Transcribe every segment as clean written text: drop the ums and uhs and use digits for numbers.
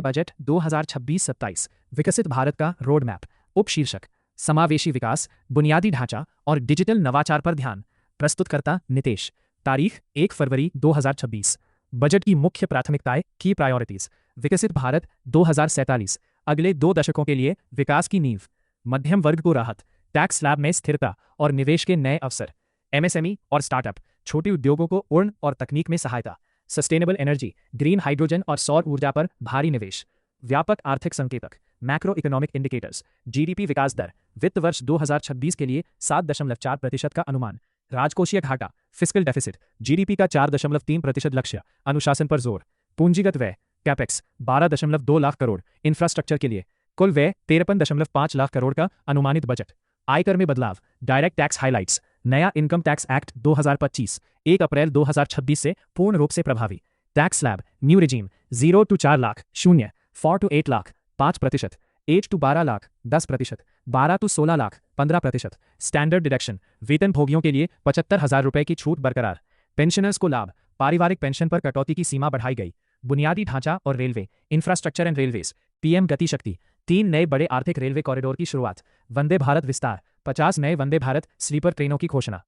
Budget 2026-27 विकसित भारत का road map. उपशीर्षक समावेशी विकास, बुनियादी ढांचा और डिजिटल नवाचार पर ध्यान। प्रस्तुतकर्ता नितेश। तारीख 1 फरवरी 2026। बजट की मुख्य प्राथमिकताएं, की प्रायोरिटीज। विकसित भारत 2047 अगले 2 दशकों के लिए विकास की नींव। मध्यम वर्ग को राहत, टैक्स स्लैब में स्थिरता और निवेश के नए अवसर। एमएसएमई और स्टार्टअप, छोटे उद्योगों को उड़न और तकनीक में सहायता। सस्टेनेबल एनर्जी, ग्रीन हाइड्रोजन और सौर ऊर्जा पर भारी निवेश। व्यापक आर्थिक संकेतक, मैक्रो इकोनॉमिक इंडिकेटर्स। जीडीपी विकास दर वित्त वर्ष 2026 के लिए 7.4% का अनुमान। राजकोषीय घाटा, फिस्कल डेफिसिट, जीडीपी का 4.3% लक्ष्य। अनुशासन पर जोर। पूंजीगत व्यय, कैपेक्स 12.2 लाख करोड़ इंफ्रास्ट्रक्चर के लिए। कुल व्यय 53.5 लाख करोड़ का अनुमानित बजट। आयकर में बदलाव, डायरेक्ट टैक्स हाइलाइट्स। नया इनकम टैक्स एक्ट 2025 1 अप्रैल 2026 से पूर्ण रूप से प्रभावी। Tax slab, new regime 0 to 4 lakh 0, 4 to 8 lakh 5%, 8 to 12 lakh 10%, 12 to 16 lakh 15%। Standard deduction, वेतन भोगियों के लिए 75,000 रुपए की छूट बरकरार। पेंशनर्स को लाभ, पारिवारिक पेंशन पर कटौती की सीमा बढ़ाई गई। बुनियादी ढांचा और railway, infrastructure and railways. PM गति शक्ति, 3 नए बड़े आर्थिक रेलवे कॉरिडोर की शुरुआत। वंदे भारत विस्तार, 50 नए वंदे भारत स्लीपर ट्रेनों की घोषणा।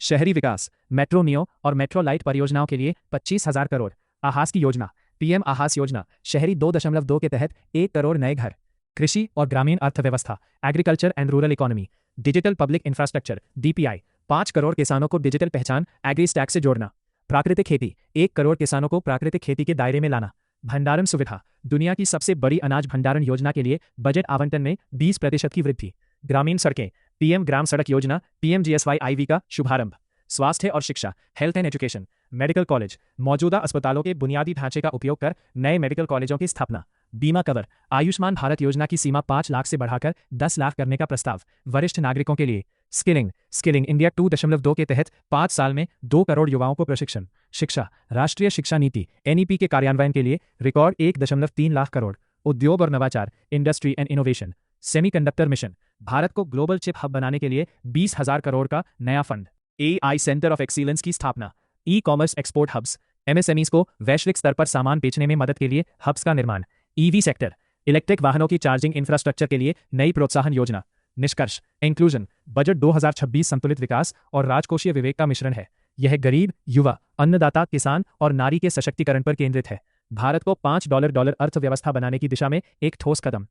शहरी विकास, मेट्रो नियो और मेट्रो लाइट परियोजनाओं के लिए 25,000 करोड़। आहास की योजना, पीएम आहास योजना, शहरी 2.2 के तहत 1 करोड़ नए घर। कृषि और ग्रामीण अर्थव्यवस्था, agriculture and rural economy. Digital public infrastructure, DPI, 5 crore किसानों को डिजिटल पहचान एग्री स्टैक से जोड़ना। प्राकृतिक खेती, 1 करोड़ किसानों को प्राकृतिक खेती के दायरे में लाना। भंडारण सुविधा, दुनिया की सबसे बड़ी अनाज भंडारण योजना के लिए बजट आवंटन में 20% की वृद्धि। ग्रामीण सड़कें, पीएम ग्राम सड़क योजना, पीएमजीएसवाई का शुभारंभ। स्वास्थ्य और शिक्षा, health and education. Medical college, मौजूदा अस्पतालों के बुनियादी ढांचे का उपयोग कर नए मेडिकल कॉलेजों की स्थापना। बीमा कवर, आयुष्मान भारत योजना की सीमा 5 लाख से बढ़ाकर 10 लाख करने का प्रस्ताव। वरिष्ठ नागरिकों के लिए स्किलिंग इंडिया 2.2 के तहत 5 साल में 2 करोड़ युवाओं को प्रशिक्षण। शिक्षा, राष्ट्रीय शिक्षा नीति एनईपी के कार्यान्वयन के लिए रिकॉर्ड 1.3 लाख करोड़। उद्योग और नवाचार, industry and innovation. Semiconductor mission, Bharat को ग्लोबल चिप हब बनाने के लिए 20,000 करोड़ का नया fund. AI centre of excellence की स्थापना। E commerce export hubs, MSMEs को वैश्विक स्तर पर सामान बेचने में मदद के लिए हब्स का निर्माण। ईवी सेक्टर, इलेक्ट्रिक वाहनों की चार्जिंग इंफ्रास्ट्रक्चर के लिए नई प्रोत्साहन योजना। निष्कर्ष, इंक्लूजन, बजट 2026 संतुलित विकास और राजकोषीय विवेक का मिश्रण है। यह गरीब, युवा, अन्नदाता, किसान और नारी के सशक्तिकरण पर केंद्रित है। भारत को $5 अर्थव्यवस्था बनाने की दिशा में एक ठोस कदम।